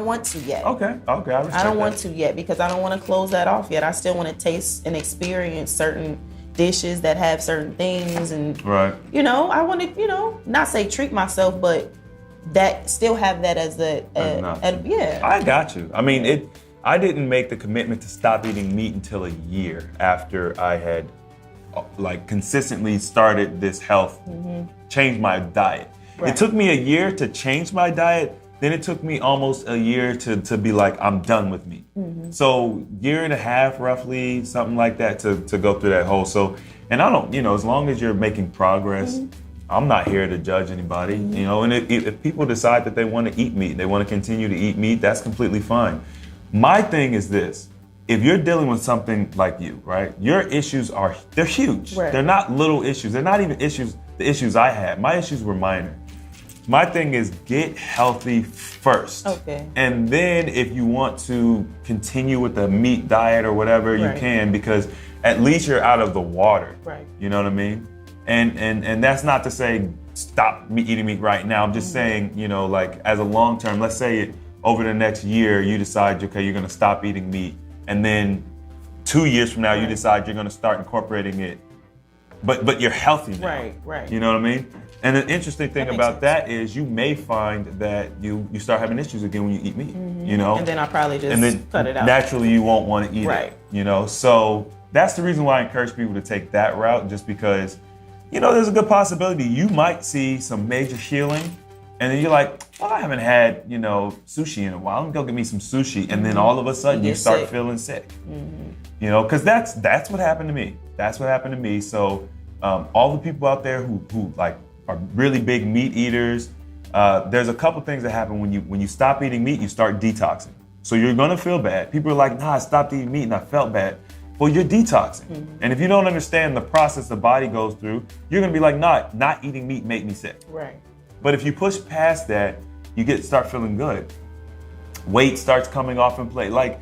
Speaker 2: want to yet.
Speaker 1: Okay.
Speaker 2: I don't want to yet because I don't want to close that off yet. I still want to taste and experience certain dishes that have certain things, and
Speaker 1: right.
Speaker 2: I want to, not say treat myself, but that still have that as yeah.
Speaker 1: I got you. I mean, I didn't make the commitment to stop eating meat until a year after I had consistently started this health, change my diet. Right. It took me a year to change my diet. Then it took me almost a year to be like, I'm done with meat. So year and a half, roughly, something like that, to go through that whole. So, and I don't, as long as you're making progress, I'm not here to judge anybody, and if people decide that they want to eat meat, they want to continue to eat meat, that's completely fine. My thing is this: if you're dealing with something like you, right, your issues they're huge. Right. They're not little issues. They're not even the issues I had. My issues were minor. My thing is get healthy first. Okay. And then if you want to continue with the meat diet or whatever, you can, because at least you're out of the water. Right. You know what I mean? And that's not to say stop eating meat right now. I'm just saying, you know, like as a long term, let's say over the next year, you decide, okay, you're gonna stop eating meat. And then 2 years from now, you decide you're gonna start incorporating it. But you're healthy now.
Speaker 2: Right.
Speaker 1: You know what I mean? And the interesting thing about that is you may find that you start having issues again when you eat meat, you know?
Speaker 2: And then I'll probably just cut it out.
Speaker 1: Naturally, you won't want to eat
Speaker 2: Right.
Speaker 1: it, you know? So that's the reason why I encourage people to take that route, just because, you know, there's a good possibility you might see some major healing, and then you're like, well, I haven't had, you know, sushi in a while. Let me go get me some sushi. And then all of a sudden you start feeling sick, you know, because that's what happened to me. That's what happened to me. So all the people out there who like are really big meat eaters, there's a couple things that happen when you stop eating meat, you start detoxing. So you're gonna feel bad. People are like, nah, I stopped eating meat and I felt bad. Well, you're detoxing. And if you don't understand the process the body goes through, you're gonna be like, nah, not eating meat made me sick.
Speaker 2: Right.
Speaker 1: But if you push past that, you start feeling good. Weight starts coming off in place. Like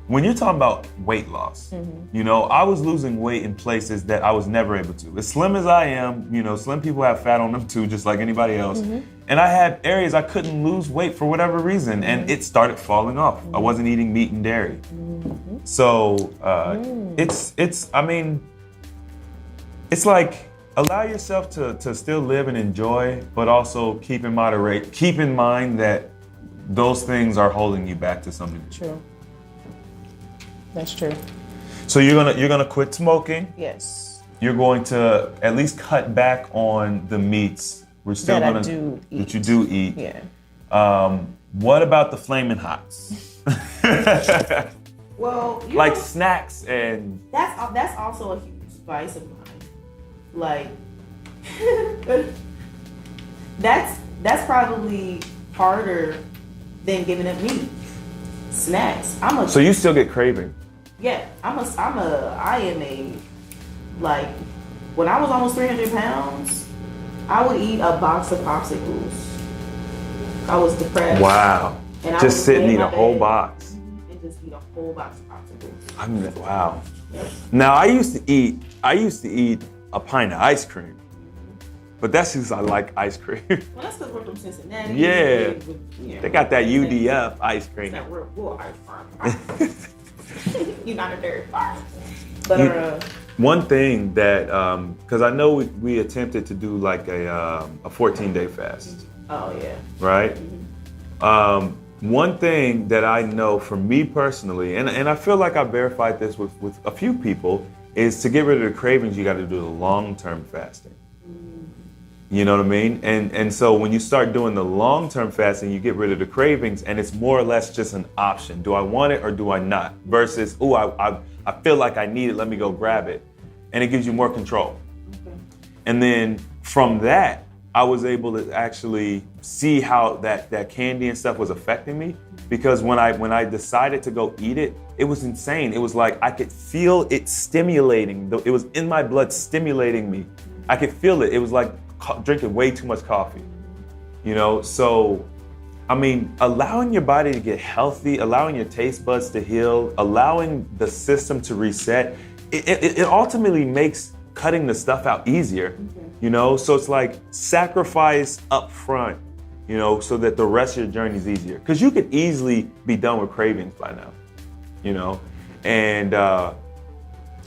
Speaker 1: when you're talking about weight loss, you know, I was losing weight in places that I was never able to. As slim as I am, you know, slim people have fat on them too, just like anybody else. And I had areas I couldn't lose weight for whatever reason, and it started falling off. I wasn't eating meat and dairy. So I mean, it's like, allow yourself to still live and enjoy, but also keep in mind that those things are holding you back to something.
Speaker 2: True. That's true.
Speaker 1: So you're gonna quit smoking.
Speaker 2: Yes.
Speaker 1: You're going to at least cut back on the meats. We're still
Speaker 2: that
Speaker 1: you do eat.
Speaker 2: Yeah.
Speaker 1: What about the flaming hots?
Speaker 2: Well,
Speaker 1: like snacks and.
Speaker 2: That's also a huge vice of mine. Like, that's probably harder than giving up meat. Snacks.
Speaker 1: So you still get craving?
Speaker 2: Yeah, I am a, like, when I was almost 300 pounds, I would eat a box of popsicles. I was depressed.
Speaker 1: Wow.
Speaker 2: And I
Speaker 1: just sit and eat a whole box.
Speaker 2: And just eat a whole box of popsicles.
Speaker 1: Wow.
Speaker 2: Yep.
Speaker 1: Now I used to eat a pint of ice cream. But that's because I like ice cream.
Speaker 2: Well, that's because we're from Cincinnati.
Speaker 1: Yeah. They got that UDF ice cream.
Speaker 2: That we're ice cream. You're not a dairy farm. But
Speaker 1: one thing that, because I know we attempted to do like a 14-day fast.
Speaker 2: Oh yeah.
Speaker 1: Right? One thing that I know for me personally, and I feel like I verified this with a few people, is to get rid of the cravings, you got to do the long-term fasting. You know what I mean? And so when you start doing the long-term fasting, you get rid of the cravings, and it's more or less just an option. Do I want it or do I not? Versus, I feel like I need it, let me go grab it. And it gives you more control. Okay. And then from that, I was able to actually see how that candy and stuff was affecting me, because when I decided to go eat it, it was insane. It was like I could feel it stimulating. It was in my blood stimulating me. I could feel it. It was like drinking way too much coffee, you know? So, I mean, allowing your body to get healthy, allowing your taste buds to heal, allowing the system to reset, it ultimately makes cutting the stuff out easier, you know? So it's like sacrifice up front, you know, so that the rest of your journey is easier. Because you could easily be done with cravings by now, you know? And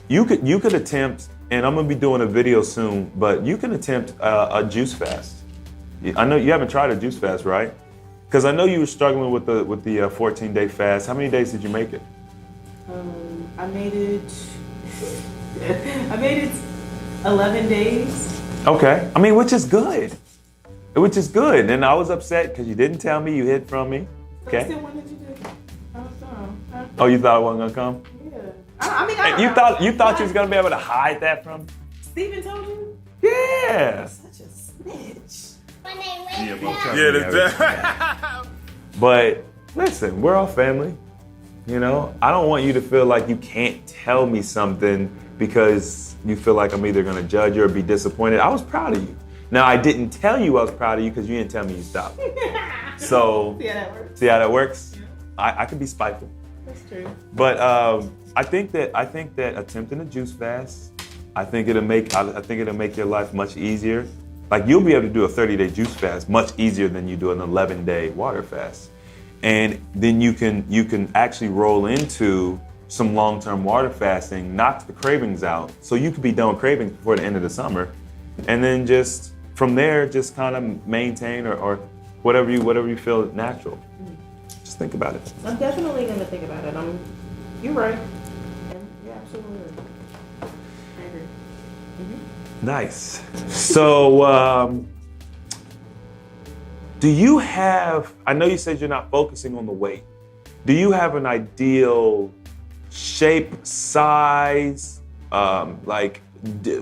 Speaker 1: you could attempt, and I'm gonna be doing a video soon, but you can attempt a juice fast. I know you haven't tried a juice fast, right? Because I know you were struggling with the 14-day fast. How many days did you make it?
Speaker 2: I made it 11 days.
Speaker 1: Okay. I mean, which is good. Which is good. And I was upset because you didn't tell me, you hid from me. Okay.
Speaker 2: Still, when did you do?
Speaker 1: Oh, you thought I wasn't gonna come?
Speaker 2: Yeah. I mean,
Speaker 1: you thought you was gonna be able to hide that from me?
Speaker 2: Steven told you?
Speaker 1: Yeah.
Speaker 2: Such a snitch.
Speaker 1: But listen, we're all family. You know, I don't want you to feel like you can't tell me something because you feel like I'm either gonna judge you or be disappointed. I was proud of you. Now, I didn't tell you I was proud of you because you didn't tell me you stopped. So, see how that works? Yeah. I could be spiteful.
Speaker 2: That's true.
Speaker 1: But I think that attempting a juice fast, I think it'll make your life much easier. like you'll be able to do a 30-day juice fast much easier than you do an 11-day water fast. And then you can actually roll into some long-term water fasting, knock the cravings out. So you could be done with cravings before the end of the summer. And then just from there, just kind of maintain or whatever you feel natural. Just think about it.
Speaker 2: I'm definitely gonna think about it. You're right. And you're absolutely right. I agree.
Speaker 1: Nice. So, do you have, I know you said you're not focusing on the weight. Do you have an ideal shape, size?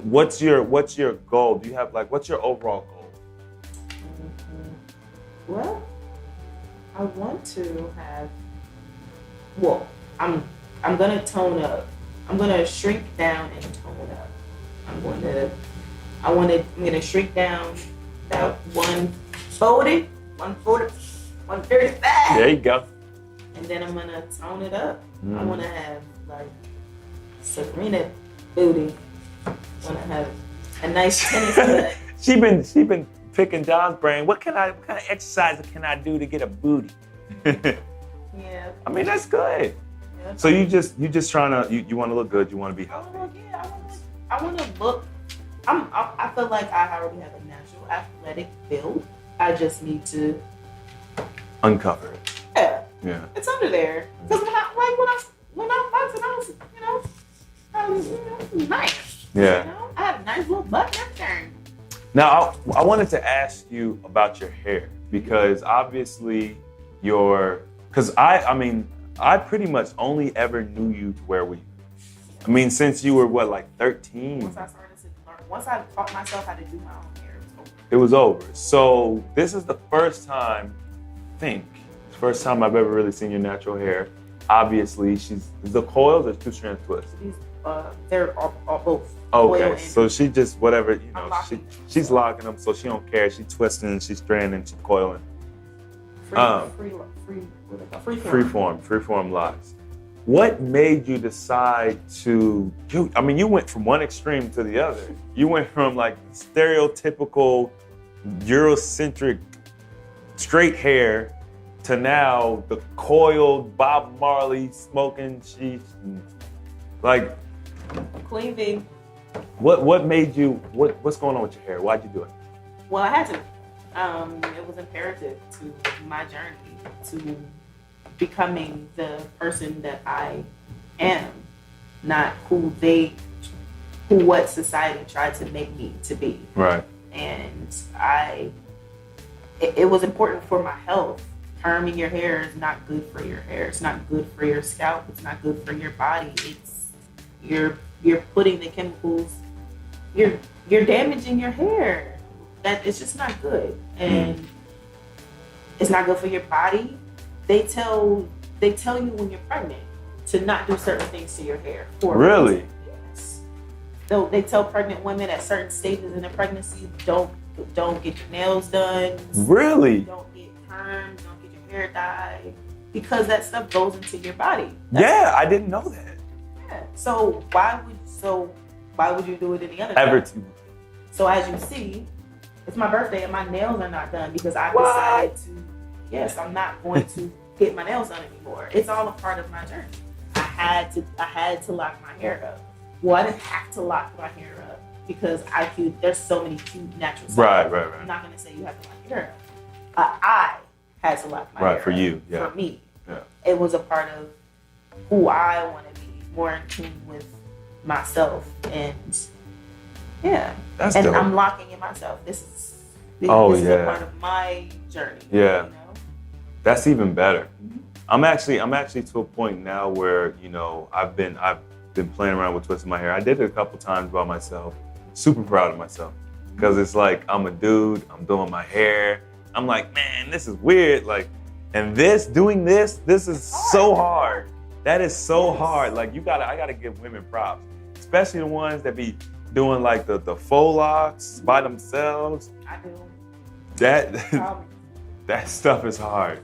Speaker 1: What's your goal? Do you have what's your overall goal?
Speaker 2: Well, I want to have, well, I'm gonna tone up. I'm gonna shrink down and tone up. I'm gonna shrink down about 140, 135.
Speaker 1: There you go.
Speaker 2: And then I'm gonna tone it up. I wanna have Sabrina booty. I wanna have a nice tennis butt.
Speaker 1: She been picking John's brain. What kind of exercise can I do to get a booty?
Speaker 2: Yeah.
Speaker 1: I mean, that's good.
Speaker 2: Yeah.
Speaker 1: So you just trying to you want to look good. You want to be healthy.
Speaker 2: I want to look. I feel like I already have a natural athletic build. I just need to
Speaker 1: uncover it. Yeah.
Speaker 2: It's under there. Because when I'm boxing, I was nice.
Speaker 1: Yeah.
Speaker 2: I had a nice little butt and everything.
Speaker 1: Now, I wanted to ask you about your hair because obviously because I pretty much only ever knew you to wear weave. I mean, since you were 13?
Speaker 2: Once I taught myself how to do my own hair,
Speaker 1: it was over. So this is the first time, first time I've ever really seen your natural hair. Obviously, the coils or 2-strand twists?
Speaker 2: They're all both.
Speaker 1: Okay, so she just whatever, she's locking them, so she don't care. She's twisting, she's stranding, she's coiling. Freeform locks. What made you decide to you went from one extreme to the other. You went from stereotypical Eurocentric straight hair to now the coiled Bob Marley smoking sheets.
Speaker 2: Queen bee.
Speaker 1: What made you what's going on with your hair? Why'd you do it?
Speaker 2: Well, I had to. It was imperative to my journey to becoming the person that I am, not who what society tried to make me to be.
Speaker 1: Right.
Speaker 2: And it was important for my health. Perming your hair is not good for your hair. It's not good for your scalp. It's not good for your body. You're putting the chemicals. You're damaging your hair. That it's just not good, and it's not good for your body. They tell you when you're pregnant to not do certain things to your hair.
Speaker 1: Really?
Speaker 2: Yes. So they tell pregnant women at certain stages in the pregnancy, don't get your nails done.
Speaker 1: Really?
Speaker 2: Don't get perms. Don't get your hair dyed, because that stuff goes into your body.
Speaker 1: I didn't know that.
Speaker 2: Yeah. So why would you do it any other time? So as you see, it's my birthday and my nails are not done because I decided I'm not going to get my nails done anymore. It's all a part of my journey. I had to lock my hair up. Well, I didn't have to lock my hair up because there's so many cute natural styles.
Speaker 1: Right.
Speaker 2: I'm not going to say you have to lock your hair up. I had to lock my hair up.
Speaker 1: For you, yeah.
Speaker 2: For me.
Speaker 1: Yeah.
Speaker 2: It was a part of who I want to be, more in tune with myself, and
Speaker 1: that's
Speaker 2: and
Speaker 1: dope.
Speaker 2: I'm locking in myself. This is a part of my journey.
Speaker 1: Yeah, that's even better. Mm-hmm. I'm actually to a point now where I've been playing around with twisting my hair. I did it a couple times by myself. Super proud of myself because it's I'm a dude. I'm doing my hair. I'm like, man, this is weird. And doing this is so hard. That is so hard. I gotta give women props, especially the ones that be doing the faux locks by themselves.
Speaker 2: I do.
Speaker 1: That stuff is hard.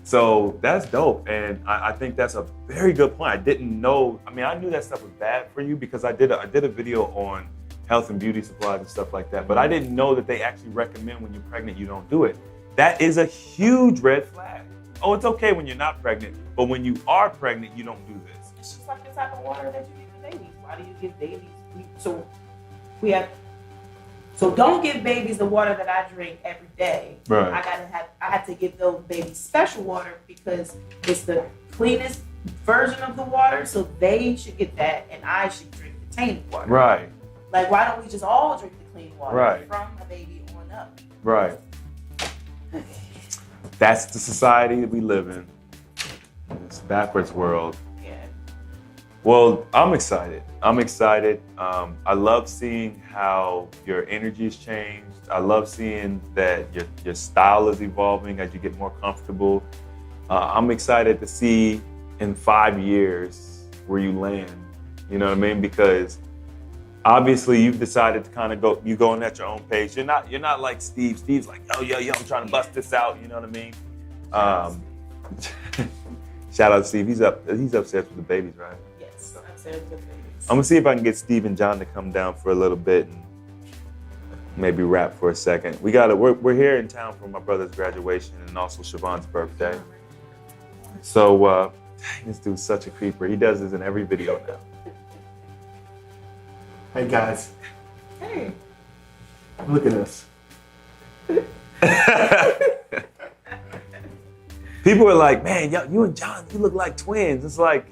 Speaker 1: So that's dope, and I think that's a very good point. I didn't know. I mean, I knew that stuff was bad for you because I did a video on health and beauty supplies and stuff like that. But I didn't know that they actually recommend when you're pregnant, you don't do it. That is a huge red flag. Oh, it's okay when you're not pregnant, but when you are pregnant, you don't do this.
Speaker 2: It's just like the type of water that you give to babies. Why do you give babies? So don't give babies the water that I drink every day.
Speaker 1: Right.
Speaker 2: I had to give those babies special water because it's the cleanest version of the water, so they should get that, and I should drink the tainted water.
Speaker 1: Right.
Speaker 2: Like, why don't we just all drink the clean water
Speaker 1: Right.
Speaker 2: from a baby on up?
Speaker 1: Right. That's the society that we live in. This backwards world.
Speaker 2: Yeah.
Speaker 1: Well, I'm excited. I love seeing how your energy's changed. I love seeing that your style is evolving as you get more comfortable. I'm excited to see in 5 years where you land. You know what I mean? Because obviously you've decided to kind of you're going at your own pace. You're not like Steve. Steve's like, yo, I'm trying to bust this out. You know what I mean? Shout out to Steve. He's upstairs with the babies, right?
Speaker 2: Yes, upstairs with the babies.
Speaker 1: I'm gonna see if I can get Steve and John to come down for a little bit and maybe rap for a second. We're here in town for my brother's graduation and also Siobhan's birthday. So this dude's such a creeper. He does this in every video now.
Speaker 3: Hey guys,
Speaker 2: Hey.
Speaker 3: look at us.
Speaker 1: People are like, man, yo, you and John, you look like twins. It's like,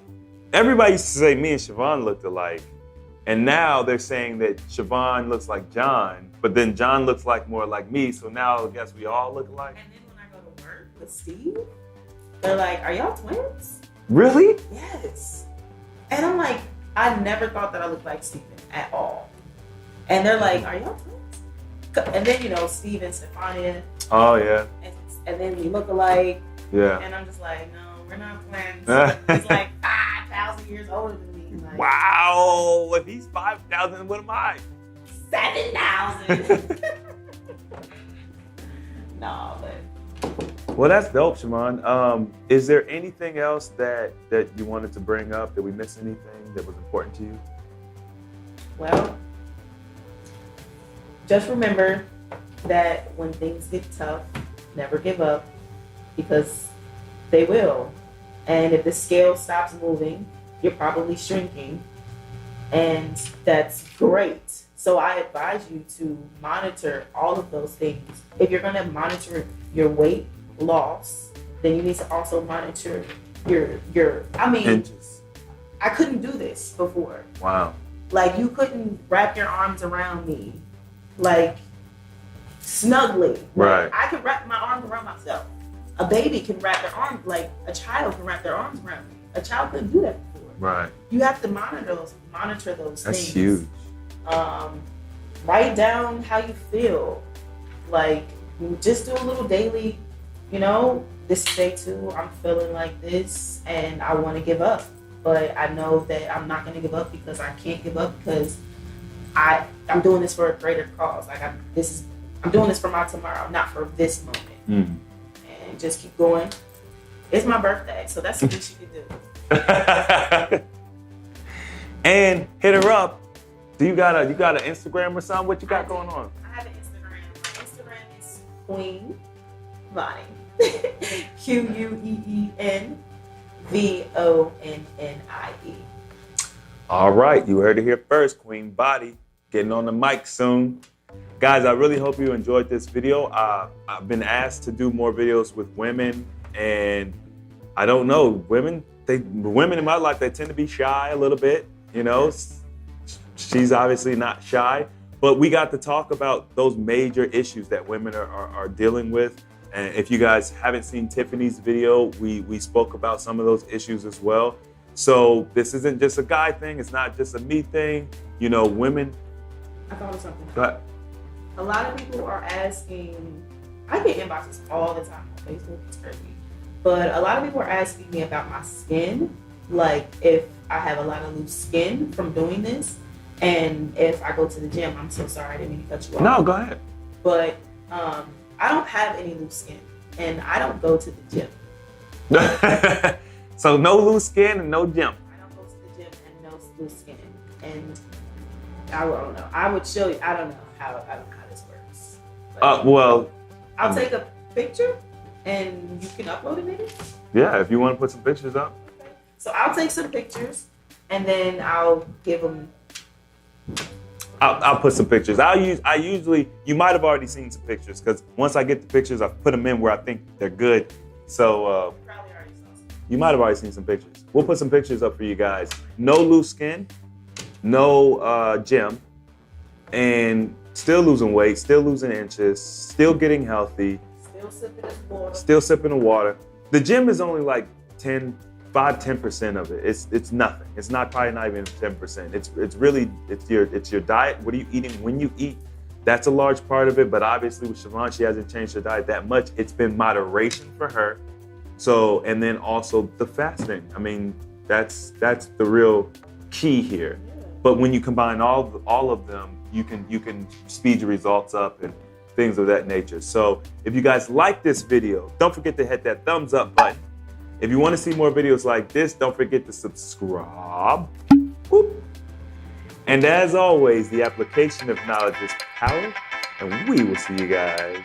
Speaker 1: everybody used to say me and Siobhan looked alike. And now they're saying that Siobhan looks like John, but then John looks more like me. So now I guess we all look alike.
Speaker 2: And then when I go to work with Steve, they're like, are y'all twins?
Speaker 1: Really?
Speaker 2: Yes. And I'm like, I never thought that I looked like Steven at all. And they're like, are y'all twins? And then, Steve and Stefania.
Speaker 1: Oh, yeah.
Speaker 2: And then we look alike.
Speaker 1: Yeah.
Speaker 2: And I'm just like, no, we're not twins. He's like 5,000 years older than me. Like,
Speaker 1: wow. If he's 5,000, what am I?
Speaker 2: 7,000. No, but.
Speaker 1: Well, that's dope, Siobhan. Is there anything else that you wanted to bring up? Did we miss anything that was important to you?
Speaker 2: Well, just remember that when things get tough, never give up, because they will. And if the scale stops moving, you're probably shrinking, and that's great. So I advise you to monitor all of those things. If you're going to monitor your weight loss, then you need to also monitor your
Speaker 1: Inches.
Speaker 2: I couldn't do this before.
Speaker 1: Wow.
Speaker 2: Like, you couldn't wrap your arms around me, like, snugly.
Speaker 1: Right.
Speaker 2: Like, I can wrap my arms around myself. A baby can wrap their arms, like a child can wrap their arms around me. A child couldn't do that before.
Speaker 1: Right.
Speaker 2: You have to monitor those
Speaker 1: That's
Speaker 2: things.
Speaker 1: huge.
Speaker 2: Write down how you feel. Like, just do a little daily, this is day 2, I'm feeling like this and I want to give up. But I know that I'm not going to give up, because I can't give up, because I'm doing this for a greater cause. Like, I'm doing this for my tomorrow, not for this moment.
Speaker 1: Mm.
Speaker 2: And just keep going. It's my birthday, so that's the least you can do.
Speaker 1: And hit her up. Do you got an Instagram or something? What you got going on?
Speaker 2: I have an Instagram. My Instagram is Queen Vonnie. QueenVonnie.
Speaker 1: All right, you heard it here first. Queen Body getting on the mic soon. Guys, I really hope you enjoyed this video. I've been asked to do more videos with women, and I don't know, women in my life, they tend to be shy a little bit, She's obviously not shy, but we got to talk about those major issues that women are dealing with. And if you guys haven't seen Tiffany's video, we spoke about some of those issues as well. So this isn't just a guy thing. It's not just a me thing. Women.
Speaker 2: I thought of something.
Speaker 1: Go ahead.
Speaker 2: A lot of people are asking, I get inboxes all the time on Facebook, it's crazy. But a lot of people are asking me about my skin, like if I have a lot of loose skin from doing this, and if I go to the gym. I'm so sorry, I didn't mean to cut you off.
Speaker 1: No, go ahead.
Speaker 2: But I don't have any loose skin, and I don't go to the gym.
Speaker 1: So no loose skin and no gym.
Speaker 2: I don't go to the gym and no loose skin. And I don't know. I would show you. I don't know how this works. But
Speaker 1: Well,
Speaker 2: I'll take a picture and you can upload it maybe?
Speaker 1: yeah, if you want to put some pictures up.
Speaker 2: Okay. So I'll take some pictures and then I'll give them.
Speaker 1: I'll put some pictures. I usually, you might have already seen some pictures because once I get the pictures, I put them in where I think they're good. So
Speaker 2: Probably already saw some.
Speaker 1: you might have already seen some pictures. We'll put some pictures up for you guys. No loose skin, no gym, and still losing weight, still losing inches, still getting healthy,
Speaker 2: Still sipping this water.
Speaker 1: still sipping the water. The gym is only like 10% of it. It's nothing. It's probably not even 10%. It's really your diet. What are you eating when you eat? That's a large part of it. But obviously with Siobhan, she hasn't changed her diet that much. It's been moderation for her. So, and then also the fasting. I mean, that's the real key here. But when you combine all of them, you can speed your results up and things of that nature. So if you guys like this video, don't forget to hit that thumbs up button. If you want to see more videos like this, don't forget to subscribe. Whoop. And as always, the application of knowledge is power, and we will see you guys